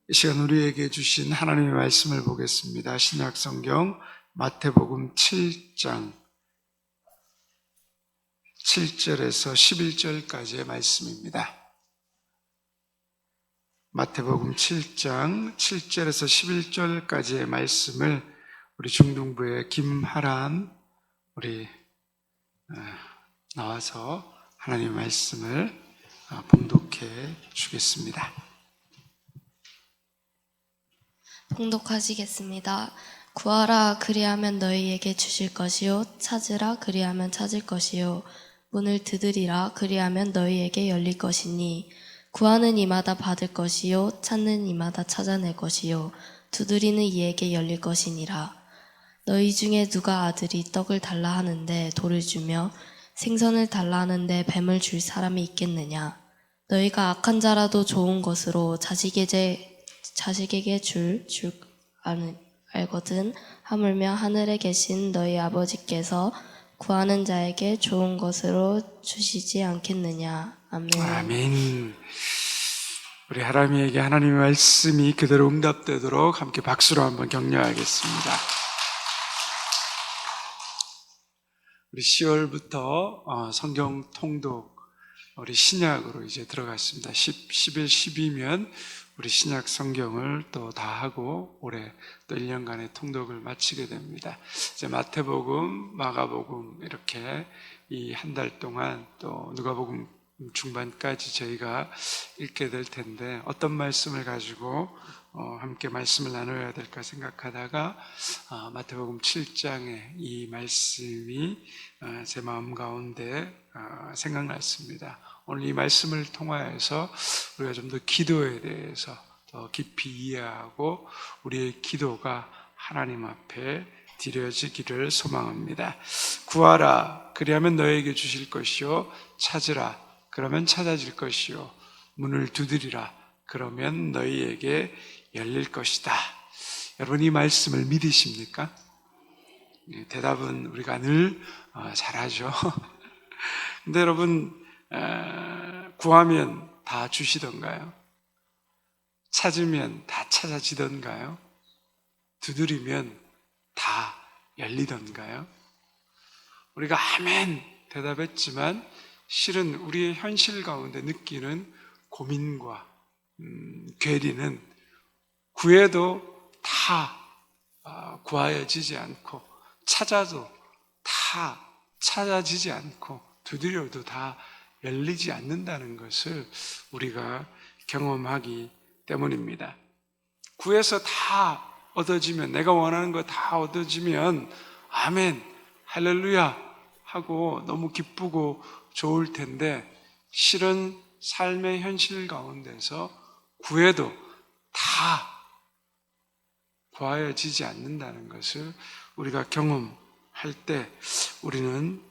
이 시간 우리에게 주신 하나님의 말씀을 보겠습니다. 신약성경 마태복음 7장 7절에서 11절까지의 말씀입니다. 마태복음 7장 7절에서 11절까지의 말씀을 우리 중등부의 김하란 우리 나와서 하나님의 말씀을 봉독해 주겠습니다. 봉독하시겠습니다. 구하라 그리하면 너희에게 주실 것이요 찾으라 그리하면 찾을 것이요 문을 두드리라 그리하면 너희에게 열릴 것이니 구하는 이마다 받을 것이요 찾는 이마다 찾아낼 것이요 두드리는 이에게 열릴 것이니라. 너희 중에 누가 아들이 떡을 달라 하는데 돌을 주며 생선을 달라 하는데 뱀을 줄 사람이 있겠느냐. 너희가 악한 자라도 좋은 것으로 자식에게 줄 알거든 하물며 하늘에 계신 너희 아버지께서 구하는 자에게 좋은 것으로 주시지 않겠느냐. 아멘. 아멘. 우리 하람이에게 하나님의 말씀이 그대로 응답되도록 함께 박수로 한번 격려하겠습니다. 우리 10월부터 성경 통독 우리 신약으로 이제 들어갔습니다. 11, 12면 우리 신약 성경을 또 다 하고 올해 또 1년간의 통독을 마치게 됩니다. 이제 마태복음, 마가복음 이렇게 이 한 달 동안 또 누가복음 중반까지 저희가 읽게 될 텐데 어떤 말씀을 가지고 함께 말씀을 나눠야 될까 생각하다가 마태복음 7장의 이 말씀이 제 마음 가운데 생각났습니다. 오늘 이 말씀을 통하여서 우리가 좀 더 기도에 대해서 더 깊이 이해하고 우리의 기도가 하나님 앞에 드려지기를 소망합니다. 구하라 그리하면 너에게 주실 것이요 찾으라 그러면 찾아질 것이요 문을 두드리라 그러면 너희에게 열릴 것이다. 여러분 이 말씀을 믿으십니까? 대답은 우리가 늘 잘하죠. 근데 여러분 구하면 다 주시던가요? 찾으면 다 찾아지던가요? 두드리면 다 열리던가요? 우리가 아멘 대답했지만 실은 우리의 현실 가운데 느끼는 고민과 괴리는 구해도 다 구하여지지 않고 찾아도 다 찾아지지 않고 두드려도 다 열리지 않는다는 것을 우리가 경험하기 때문입니다. 구해서 다 얻어지면 내가 원하는 거 다 얻어지면 아멘 할렐루야 하고 너무 기쁘고 좋을 텐데 실은 삶의 현실 가운데서 구해도 다 구하여지지 않는다는 것을 우리가 경험할 때 우리는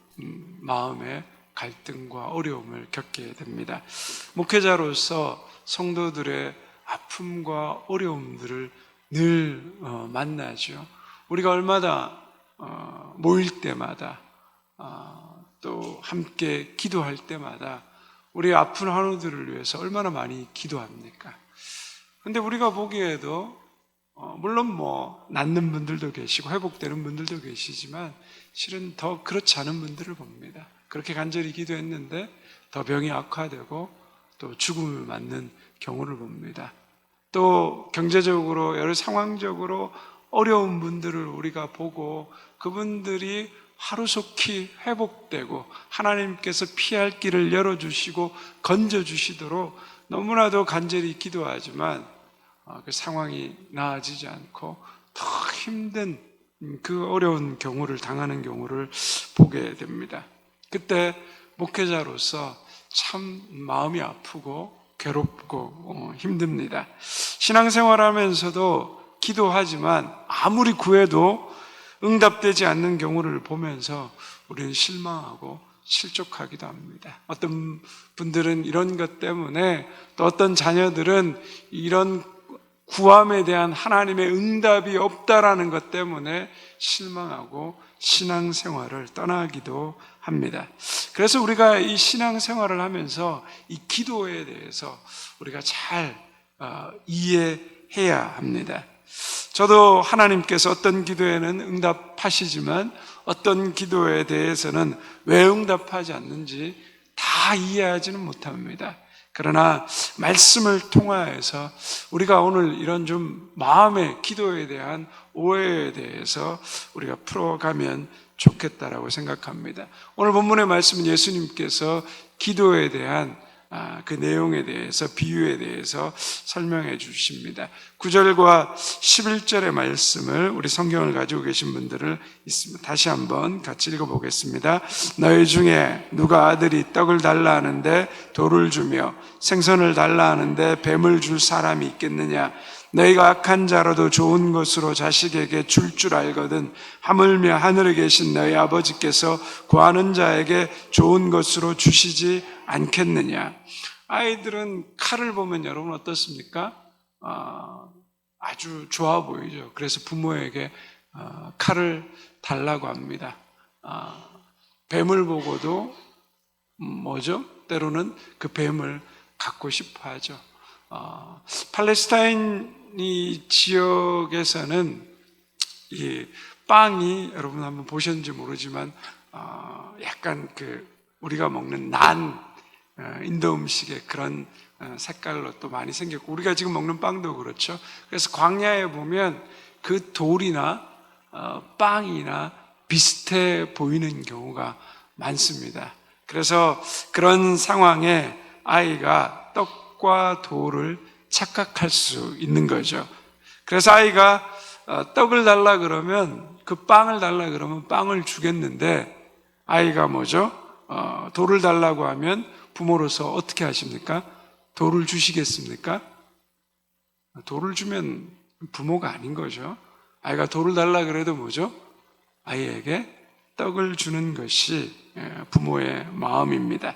마음에 갈등과 어려움을 겪게 됩니다. 목회자로서 성도들의 아픔과 어려움들을 늘 만나죠. 우리가 얼마나 모일 때마다 또 함께 기도할 때마다 우리 아픈 환우들을 위해서 얼마나 많이 기도합니까? 근데 우리가 보기에도 물론 낫는 분들도 계시고 회복되는 분들도 계시지만 실은 더 그렇지 않은 분들을 봅니다. 그렇게 간절히 기도했는데 더 병이 악화되고 또 죽음을 맞는 경우를 봅니다. 또 경제적으로 여러 상황적으로 어려운 분들을 우리가 보고 그분들이 하루속히 회복되고 하나님께서 피할 길을 열어주시고 건져주시도록 너무나도 간절히 기도하지만 그 상황이 나아지지 않고 더 힘든 그 어려운 경우를 당하는 경우를 보게 됩니다. 그때 목회자로서 참 마음이 아프고 괴롭고 힘듭니다. 신앙생활하면서도 기도하지만 아무리 구해도 응답되지 않는 경우를 보면서 우리는 실망하고 실족하기도 합니다. 어떤 분들은 이런 것 때문에 또 어떤 자녀들은 이런 구함에 대한 하나님의 응답이 없다라는 것 때문에 실망하고 신앙생활을 떠나기도 합니다. 그래서 우리가 이 신앙생활을 하면서 이 기도에 대해서 우리가 잘 이해해야 해야 합니다. 저도 하나님께서 어떤 기도에는 응답하시지만 어떤 기도에 대해서는 왜 응답하지 않는지 다 이해하지는 못합니다. 그러나 말씀을 통하여서 우리가 오늘 이런 좀 마음의 기도에 대한 오해에 대해서 우리가 풀어가면 좋겠다라고 생각합니다. 오늘 본문의 말씀은 예수님께서 기도에 대한 그 내용에 대해서, 비유에 대해서 설명해 주십니다. 9절과 11절의 말씀을 우리 성경을 가지고 계신 분들을 다시 한번 같이 읽어보겠습니다. 너희 중에 누가 아들이 떡을 달라 하는데 돌을 주며 생선을 달라 하는데 뱀을 줄 사람이 있겠느냐? 너희가 악한 자라도 좋은 것으로 자식에게 줄 알거든 하물며 하늘에 계신 너희 아버지께서 구하는 자에게 좋은 것으로 주시지 않겠느냐. 아이들은 칼을 보면 여러분 어떻습니까? 아주 좋아 보이죠. 그래서 부모에게 칼을 달라고 합니다. 뱀을 보고도 뭐죠? 때로는 그 뱀을 갖고 싶어 하죠. 팔레스타인 이 지역에서는 이 빵이 여러분 한번 보셨는지 모르지만 약간 그 우리가 먹는 난 인도 음식의 그런 색깔로 또 많이 생겼고 우리가 지금 먹는 빵도 그렇죠. 그래서 광야에 보면 그 돌이나 빵이나 비슷해 보이는 경우가 많습니다. 그래서 그런 상황에 아이가 떡과 돌을 착각할 수 있는 거죠. 그래서 아이가 떡을 달라 그러면 그 빵을 달라 그러면 빵을 주겠는데 아이가 뭐죠? 돌을 달라고 하면 부모로서 어떻게 하십니까? 돌을 주시겠습니까? 돌을 주면 부모가 아닌 거죠. 아이가 돌을 달라 그래도 뭐죠? 아이에게 떡을 주는 것이 부모의 마음입니다.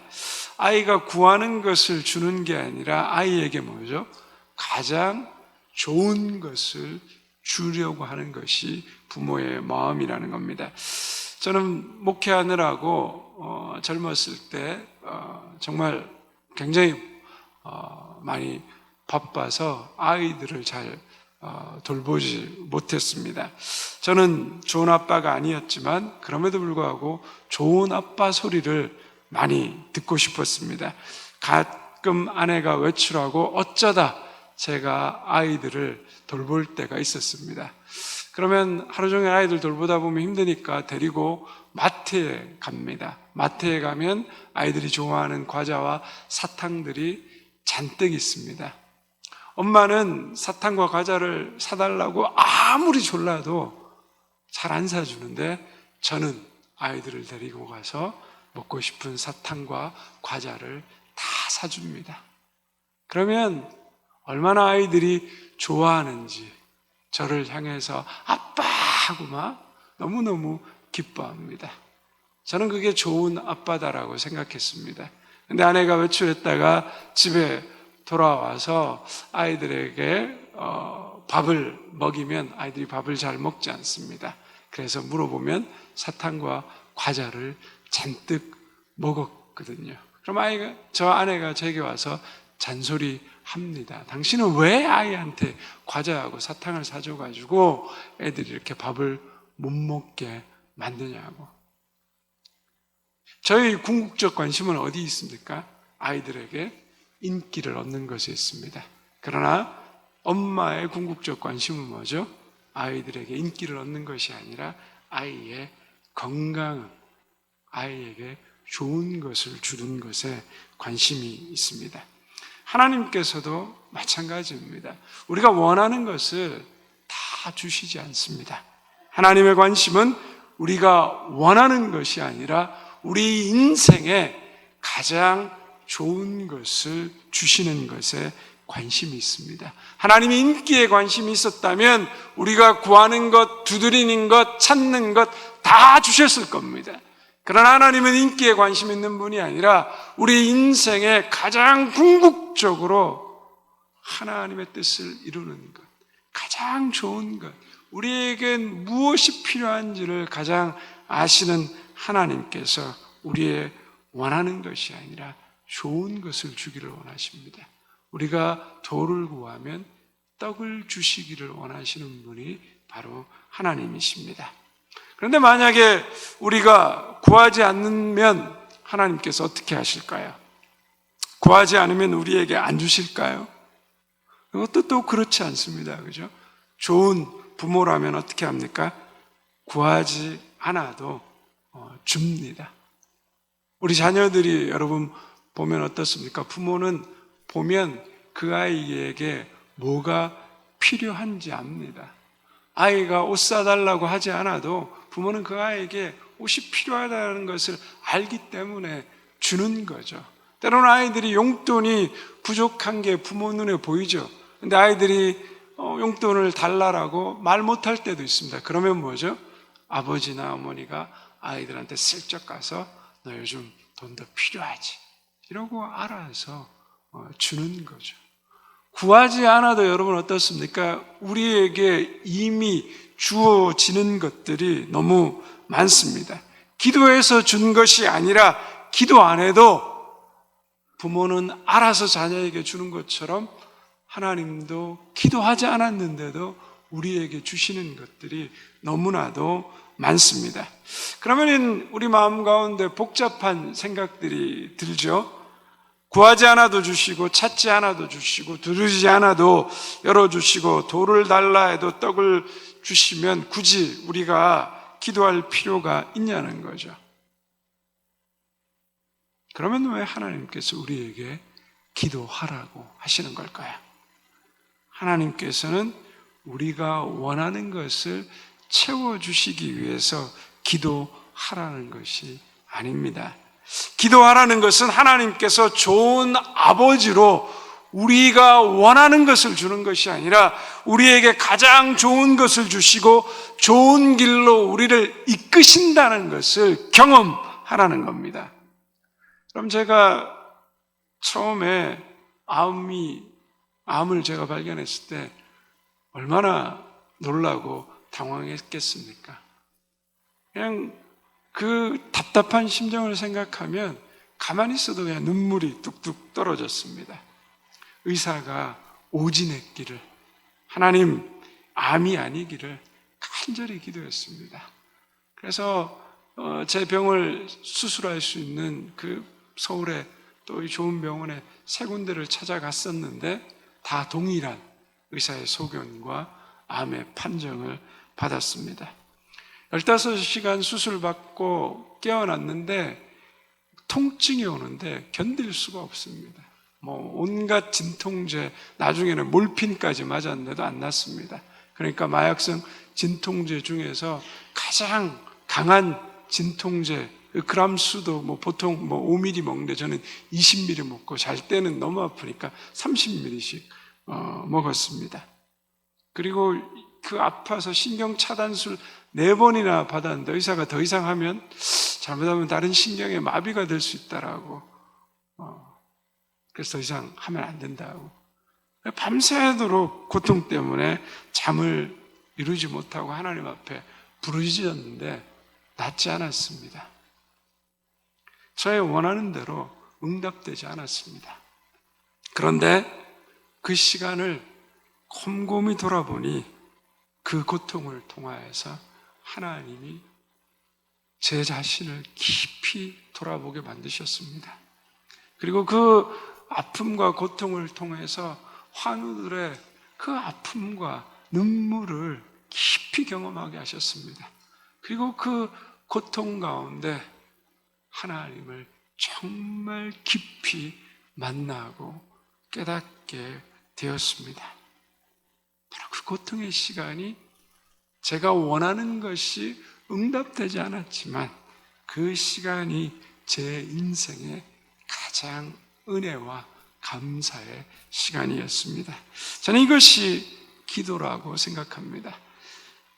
아이가 구하는 것을 주는 게 아니라 아이에게 뭐죠? 가장 좋은 것을 주려고 하는 것이 부모의 마음이라는 겁니다. 저는 목회하느라고 젊었을 때 정말 굉장히 많이 바빠서 아이들을 잘 돌보지 못했습니다. 저는 좋은 아빠가 아니었지만 그럼에도 불구하고 좋은 아빠 소리를 많이 듣고 싶었습니다. 가끔 아내가 외출하고 어쩌다 제가 아이들을 돌볼 때가 있었습니다. 그러면 하루 종일 아이들 돌보다 보면 힘드니까 데리고 마트에 갑니다. 마트에 가면 아이들이 좋아하는 과자와 사탕들이 잔뜩 있습니다. 엄마는 사탕과 과자를 사달라고 아무리 졸라도 잘 안 사주는데 저는 아이들을 데리고 가서 먹고 싶은 사탕과 과자를 다 사줍니다. 그러면 얼마나 아이들이 좋아하는지 저를 향해서 아빠 하고 막 너무너무 기뻐합니다. 저는 그게 좋은 아빠다라고 생각했습니다. 근데 아내가 외출했다가 집에 돌아와서 아이들에게 밥을 먹이면 아이들이 밥을 잘 먹지 않습니다. 그래서 물어보면 사탕과 과자를 잔뜩 먹었거든요. 그럼 저 아내가 제게 와서 잔소리합니다. 당신은 왜 아이한테 과자하고 사탕을 사줘가지고 애들이 이렇게 밥을 못 먹게 만드냐고. 저희 궁극적 관심은 어디 있습니까? 아이들에게 인기를 얻는 것에 있습니다. 그러나 엄마의 궁극적 관심은 뭐죠? 아이들에게 인기를 얻는 것이 아니라 아이의 건강은 아이에게 좋은 것을 주는 것에 관심이 있습니다. 하나님께서도 마찬가지입니다. 우리가 원하는 것을 다 주시지 않습니다. 하나님의 관심은 우리가 원하는 것이 아니라 우리 인생에 가장 좋은 것을 주시는 것에 관심이 있습니다. 하나님이 인기에 관심이 있었다면 우리가 구하는 것, 두드리는 것, 찾는 것 다 주셨을 겁니다. 그러나 하나님은 인기에 관심 있는 분이 아니라 우리 인생에 가장 궁극적으로 하나님의 뜻을 이루는 것, 가장 좋은 것, 우리에겐 무엇이 필요한지를 가장 아시는 하나님께서 우리의 원하는 것이 아니라 좋은 것을 주기를 원하십니다. 우리가 돌을 구하면 떡을 주시기를 원하시는 분이 바로 하나님이십니다. 그런데 만약에 우리가 구하지 않으면 하나님께서 어떻게 하실까요? 구하지 않으면 우리에게 안 주실까요? 그것도 또 그렇지 않습니다. 그죠? 좋은 부모라면 어떻게 합니까? 구하지 않아도 줍니다. 우리 자녀들이 여러분 보면 어떻습니까? 부모는 보면 그 아이에게 뭐가 필요한지 압니다. 아이가 옷 사달라고 하지 않아도 부모는 그 아이에게 옷이 필요하다는 것을 알기 때문에 주는 거죠. 때로는 아이들이 용돈이 부족한 게 부모 눈에 보이죠. 근데 아이들이 용돈을 달라고 말 못할 때도 있습니다. 그러면 뭐죠? 아버지나 어머니가 아이들한테 슬쩍 가서 너 요즘 돈 더 필요하지? 이러고 알아서 주는 거죠. 구하지 않아도 여러분 어떻습니까? 우리에게 이미 주어지는 것들이 너무 많습니다. 기도해서 준 것이 아니라 기도 안 해도 부모는 알아서 자녀에게 주는 것처럼 하나님도 기도하지 않았는데도 우리에게 주시는 것들이 너무나도 많습니다. 그러면 우리 마음 가운데 복잡한 생각들이 들죠. 구하지 않아도 주시고 찾지 않아도 주시고 두드리지 않아도 열어주시고 돌을 달라 해도 떡을 주시면 굳이 우리가 기도할 필요가 있냐는 거죠. 그러면 왜 하나님께서 우리에게 기도하라고 하시는 걸까요? 하나님께서는 우리가 원하는 것을 채워주시기 위해서 기도하라는 것이 아닙니다. 기도하라는 것은 하나님께서 좋은 아버지로 우리가 원하는 것을 주는 것이 아니라 우리에게 가장 좋은 것을 주시고 좋은 길로 우리를 이끄신다는 것을 경험하라는 겁니다. 그럼 제가 처음에 암을 제가 발견했을 때 얼마나 놀라고 당황했겠습니까? 그냥 그 답답한 심정을 생각하면 가만히 있어도 그냥 눈물이 뚝뚝 떨어졌습니다. 의사가 오진했기를, 하나님 암이 아니기를 간절히 기도했습니다. 그래서 제 병을 수술할 수 있는 그 서울에 또 이 좋은 병원에 3군데를 찾아갔었는데 다 동일한 의사의 소견과 암의 판정을 받았습니다. 15시간 수술받고 깨어났는데 통증이 오는데 견딜 수가 없습니다. 온갖 진통제, 나중에는 몰핀까지 맞았는데도 안 낫습니다. 그러니까 마약성 진통제 중에서 가장 강한 진통제, 그람 수도 보통 5ml 먹는데 저는 20ml 먹고 잘 때는 너무 아프니까 30ml씩 먹었습니다. 그리고 그 아파서 신경 차단술 4번이나 받았는데 의사가 더 이상 하면 잘못하면 다른 신경에 마비가 될 수 있다라고 그래서 더 이상 하면 안 된다고 밤새도록 고통 때문에 잠을 이루지 못하고 하나님 앞에 부르짖었는데 낫지 않았습니다. 저의 원하는 대로 응답되지 않았습니다. 그런데 그 시간을 곰곰이 돌아보니 그 고통을 통하여서 하나님이 제 자신을 깊이 돌아보게 만드셨습니다. 그리고 그 아픔과 고통을 통해서 환우들의 그 아픔과 눈물을 깊이 경험하게 하셨습니다. 그리고 그 고통 가운데 하나님을 정말 깊이 만나고 깨닫게 되었습니다. 바로 그 고통의 시간이 제가 원하는 것이 응답되지 않았지만 그 시간이 제 인생의 가장 은혜와 감사의 시간이었습니다. 저는 이것이 기도라고 생각합니다.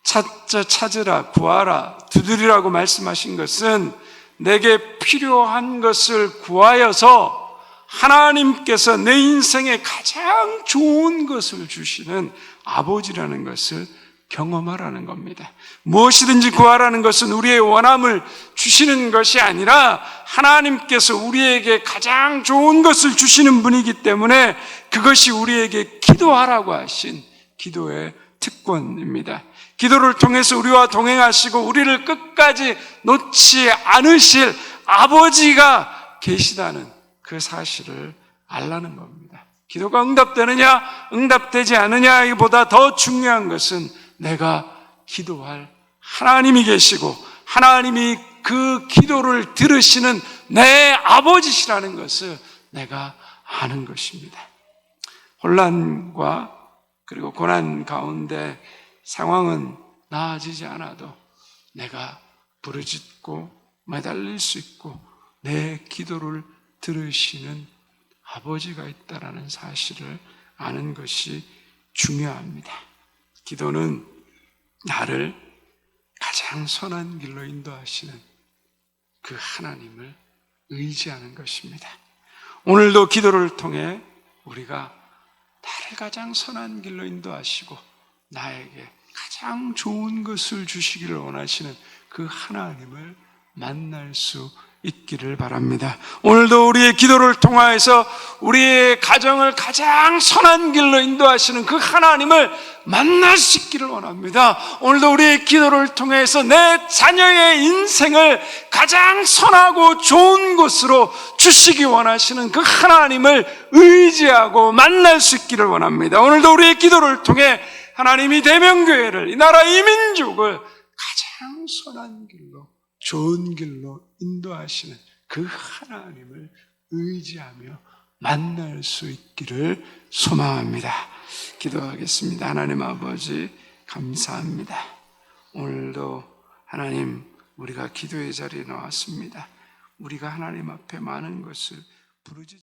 찾으라, 구하라, 두드리라고 말씀하신 것은 내게 필요한 것을 구하여서 하나님께서 내 인생에 가장 좋은 것을 주시는 아버지라는 것을 경험하라는 겁니다. 무엇이든지 구하라는 것은 우리의 원함을 주시는 것이 아니라 하나님께서 우리에게 가장 좋은 것을 주시는 분이기 때문에 그것이 우리에게 기도하라고 하신 기도의 특권입니다. 기도를 통해서 우리와 동행하시고 우리를 끝까지 놓지 않으실 아버지가 계시다는 그 사실을 알라는 겁니다. 기도가 응답되느냐, 응답되지 않느냐보다 더 중요한 것은 내가 기도할 하나님이 계시고 하나님이 그 기도를 들으시는 내 아버지시라는 것을 내가 아는 것입니다. 혼란과 그리고 고난 가운데 상황은 나아지지 않아도 내가 부르짖고 매달릴 수 있고 내 기도를 들으시는 아버지가 있다라는 사실을 아는 것이 중요합니다. 기도는 나를 가장 선한 길로 인도하시는 그 하나님을 의지하는 것입니다. 오늘도 기도를 통해 우리가 나를 가장 선한 길로 인도하시고 나에게 가장 좋은 것을 주시기를 원하시는 그 하나님을 만날 수 있기를 바랍니다. 오늘도 우리의 기도를 통하여서 우리의 가정을 가장 선한 길로 인도하시는 그 하나님을 만날 수 있기를 원합니다. 오늘도 우리의 기도를 통해서 내 자녀의 인생을 가장 선하고 좋은 곳으로 주시기 원하시는 그 하나님을 의지하고 만날 수 있기를 원합니다. 오늘도 우리의 기도를 통해 하나님이 대명교회를, 이 나라 이 민족을 가장 선한 길로, 좋은 길로 인도하시는 그 하나님을 의지하며 만날 수 있기를 소망합니다. 기도하겠습니다. 하나님 아버지 감사합니다. 오늘도 하나님 우리가 기도의 자리에 나왔습니다. 우리가 하나님 앞에 많은 것을 부르짖